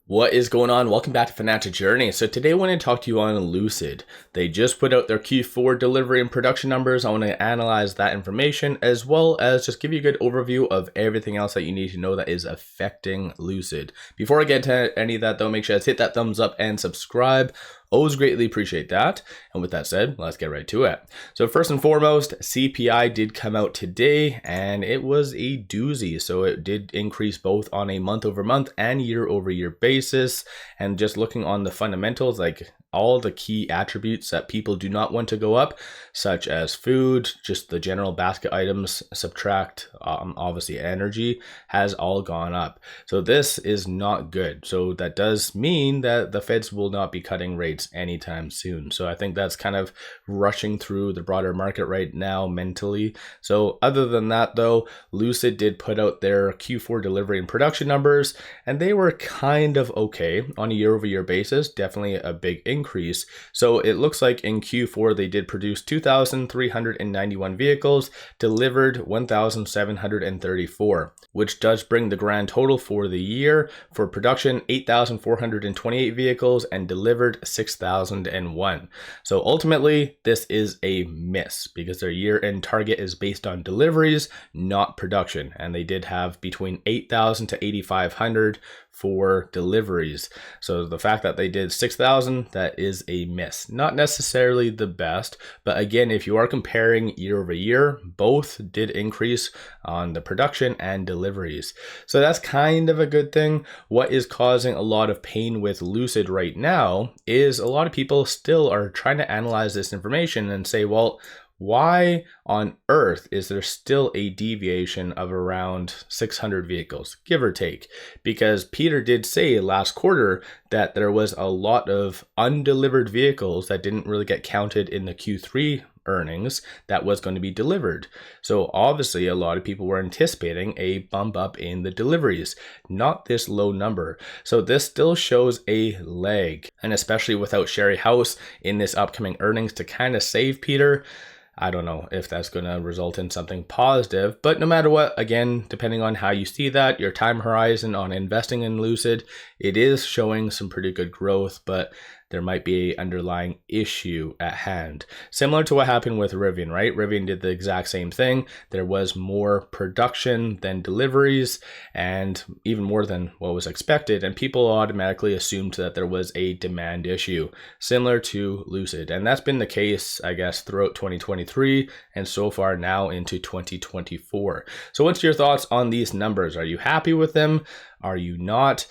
What is going on? Welcome back to Financial Journey. So today I want to talk to you on Lucid. They just put out their Q4 delivery and production numbers. I want to analyze that information as well as just give you a good overview of everything else that you need to know that is affecting Lucid. Before I get to any of that though, make sure to hit that thumbs up and subscribe. Always greatly appreciate that. And with that said, let's get right to it. So first and foremost, CPI did come out today and it was a doozy. So it did increase both on a month over month and year over year basis. And just looking on the fundamentals, like all the key attributes that people do not want to go up, such as food, just the general basket items, subtract obviously energy, has all gone up. So this is not good. So that does mean that the Feds will not be cutting rates anytime soon. So I think that's kind of rushing through the broader market right now mentally. So other than that though, Lucid did put out their Q4 delivery and production numbers, and they were kind of okay on a year over year basis, definitely a big increase. So it looks like in Q4 they did produce 2,391 vehicles, delivered 1,734, which does bring the grand total for the year for production 8,428 vehicles and delivered 6,001. So ultimately this is a miss because their year-end target is based on deliveries, not production, and they did have between 8,000 to 8,500 for deliveries. So the fact that they did 6,000, that is a miss. Not necessarily the best, but again, if you are comparing year over year, both did increase on the production and deliveries. So that's kind of a good thing. What is causing a lot of pain with Lucid right now is a lot of people still are trying to analyze this information and say, well, why on earth is there still a deviation of around 600 vehicles, give or take? Because Peter did say last quarter that there was a lot of undelivered vehicles that didn't really get counted in the Q3 earnings that was going to be delivered. So obviously a lot of people were anticipating a bump up in the deliveries, not this low number. So this still shows a lag, and especially without Sherry House in this upcoming earnings to kind of save Peter, I don't know if that's going to result in something positive, but no matter what, again, depending on how you see that, your time horizon on investing in Lucid, it is showing some pretty good growth, but there might be an underlying issue at hand. Similar to what happened with Rivian, right? Rivian did the exact same thing. There was more production than deliveries and even more than what was expected. And people automatically assumed that there was a demand issue similar to Lucid. And that's been the case, I guess, throughout 2023 and so far now into 2024. So what's your thoughts on these numbers? Are you happy with them? Are you not?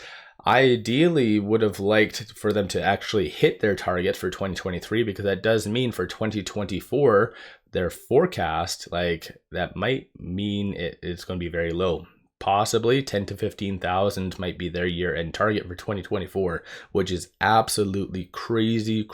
Ideally would have liked for them to actually hit their target for 2023, because that does mean for 2024, their forecast, like that might mean it's going to be very low. Possibly 10 to 15,000 might be their year-end target for 2024, which is absolutely crazy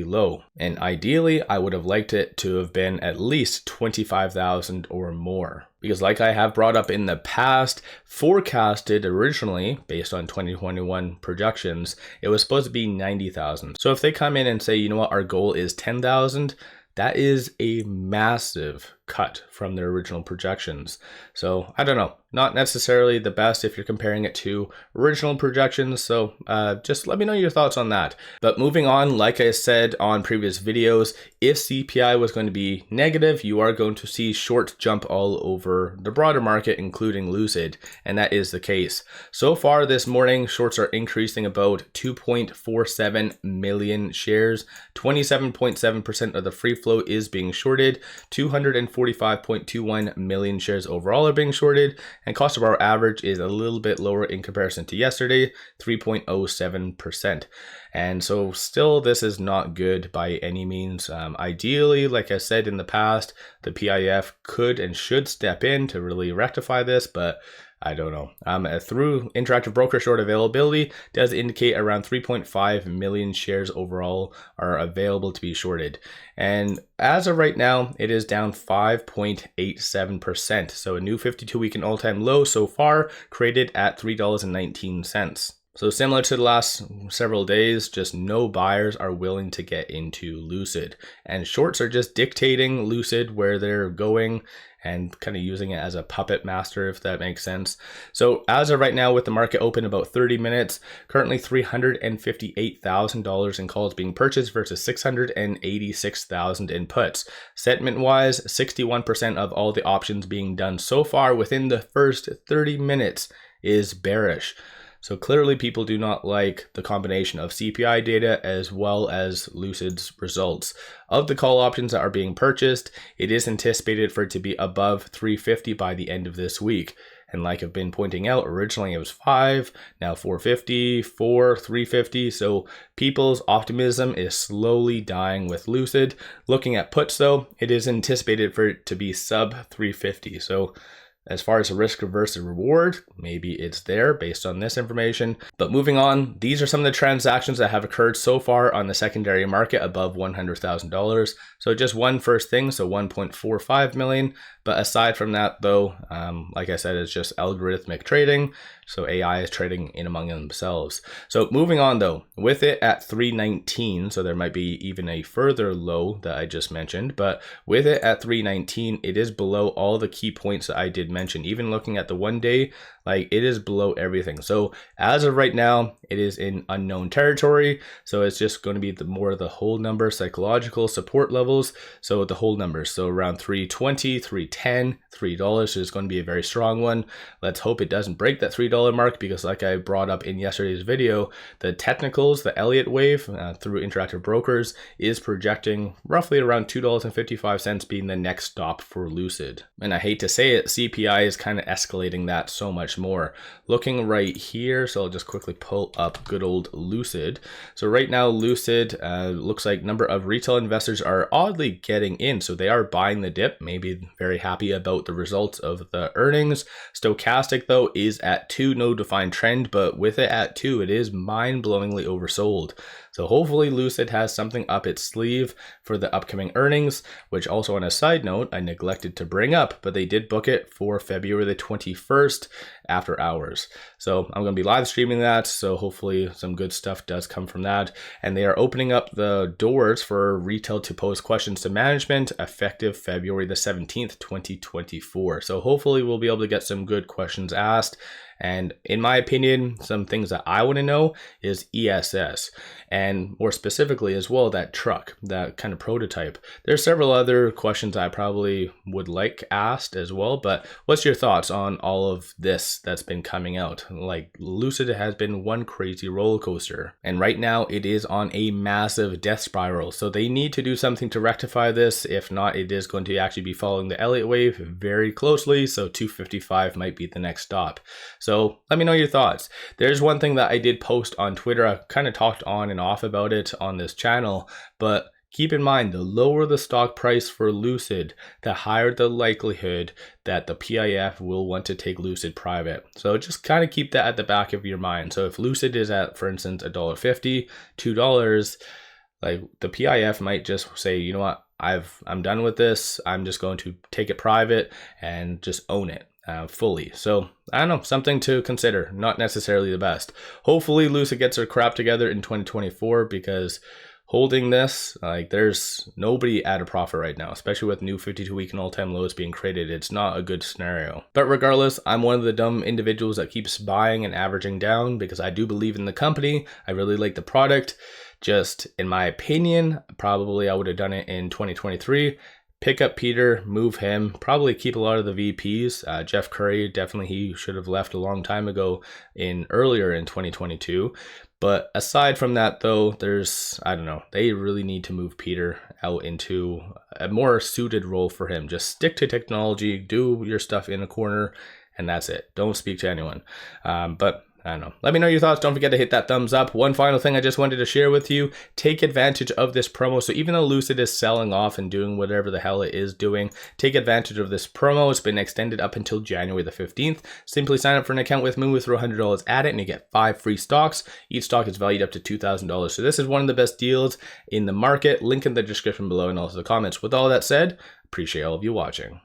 low. And ideally, I would have liked it to have been at least 25,000 or more. Because like I have brought up in the past, forecasted originally based on 2021 projections, it was supposed to be 90,000. So if they come in and say, you know what, our goal is 10,000, that is a massive cut from their original projections. So I don't know, not necessarily the best if you're comparing it to original projections. So just let me know your thoughts on that. But moving on, like I said on previous videos, if CPI was going to be negative, you are going to see short jump all over the broader market, including Lucid. And that is the case. So far this morning, shorts are increasing about 2.47 million shares. 27.7% of the free float is being shorted. 245.21 million shares overall are being shorted, and cost of our average is a little bit lower in comparison to yesterday, 3.07%. And so still, this is not good by any means. Ideally, like I said in the past, the PIF could and should step in to really rectify this, but I don't know. Through Interactive Broker short availability does indicate around 3.5 million shares overall are available to be shorted. And as of right now, it is down 5.87%. So a new 52-week and all-time low so far, created at $3.19. So similar to the last several days, just no buyers are willing to get into Lucid, and shorts are just dictating Lucid where they're going and kind of using it as a puppet master, if that makes sense. So as of right now, with the market open about 30 minutes, currently $358,000 in calls being purchased versus $686,000 in puts. Sentiment wise, 61% of all the options being done so far within the first 30 minutes is bearish. So clearly people do not like the combination of CPI data as well as Lucid's results. Of the call options that are being purchased, it is anticipated for it to be above 350 by the end of this week. And like I've been pointing out, originally it was 5, now 450, 4, 350. So people's optimism is slowly dying with Lucid. Looking at puts though, it is anticipated for it to be sub 350. So as far as the risk versus reward, maybe it's there based on this information. But moving on, these are some of the transactions that have occurred so far on the secondary market above $100,000. So just one first thing, so 1.45 million. But aside from that though, like I said, it's just algorithmic trading. So AI is trading in among themselves. So moving on though, with it at 319, so there might be even a further low that I just mentioned, but with it at 319, it is below all the key points that I did mention. Even looking at the 1 day, like it is below everything. So as of right now, it is in unknown territory. So it's just going to be more of the whole number psychological support levels. So the whole numbers, so around 320, 310, $3 is going to be a very strong one. Let's hope it doesn't break that $3 mark, because like I brought up in yesterday's video, the technicals, the Elliott wave through Interactive Brokers is projecting roughly around $2.55 being the next stop for Lucid. And I hate to say it, CPI is kind of escalating that so much more. Looking right here, so I'll just quickly pull up good old Lucid. So right now Lucid looks like number of retail investors are oddly getting in, so they are buying the dip, maybe very happy about the results of the earnings. Stochastic though is at 2, no defined trend, but with it at 2, it is mind-blowingly oversold. So hopefully Lucid has something up its sleeve for the upcoming earnings, which also on a side note, I neglected to bring up, but they did book it for February the 21st after hours. So I'm going to be live streaming that. So hopefully some good stuff does come from that. And they are opening up the doors for retail to pose questions to management effective February the 17th, 2024. So hopefully we'll be able to get some good questions asked. And in my opinion, some things that I want to know is ESS, and more specifically as well, that truck, that kind of prototype. There's several other questions I probably would like asked as well, but what's your thoughts on all of this that's been coming out? Like Lucid has been one crazy roller coaster, and right now it is on a massive death spiral. So they need to do something to rectify this. If not, it is going to actually be following the Elliott wave very closely. So 255 might be the next stop. So let me know your thoughts. There's one thing that I did post on Twitter. I kind of talked on and off about it on this channel, but keep in mind, the lower the stock price for Lucid, the higher the likelihood that the PIF will want to take Lucid private. So just kind of keep that at the back of your mind. So if Lucid is at, for instance, $1.50, $2, like the PIF might just say, you know what, I'm done with this. I'm just going to take it private and just own it fully. So I don't know, something to consider. Not necessarily the best. Hopefully Lucid gets their crap together in 2024, because holding this, like there's nobody at a profit right now, especially with new 52-week and all-time lows being created. It's not a good scenario. But regardless, I'm one of the dumb individuals that keeps buying and averaging down because I do believe in the company. I really like the product. Just in my opinion, probably I would have done it in 2023. Pick up Peter, move him, probably keep a lot of the VPs. Jeff Curry, definitely he should have left a long time ago earlier in 2022. But aside from that though, I don't know, they really need to move Peter out into a more suited role for him. Just stick to technology, do your stuff in a corner, and that's it. Don't speak to anyone. But I don't know. Let me know your thoughts. Don't forget to hit that thumbs up. One final thing I just wanted to share with you. Take advantage of this promo. So even though Lucid is selling off and doing whatever the hell it is doing, take advantage of this promo. It's been extended up until January the 15th. Simply sign up for an account with me, throw $100 at it, and you get 5 free stocks. Each stock is valued up to $2,000. So this is one of the best deals in the market. Link in the description below and also the comments. With all that said, appreciate all of you watching.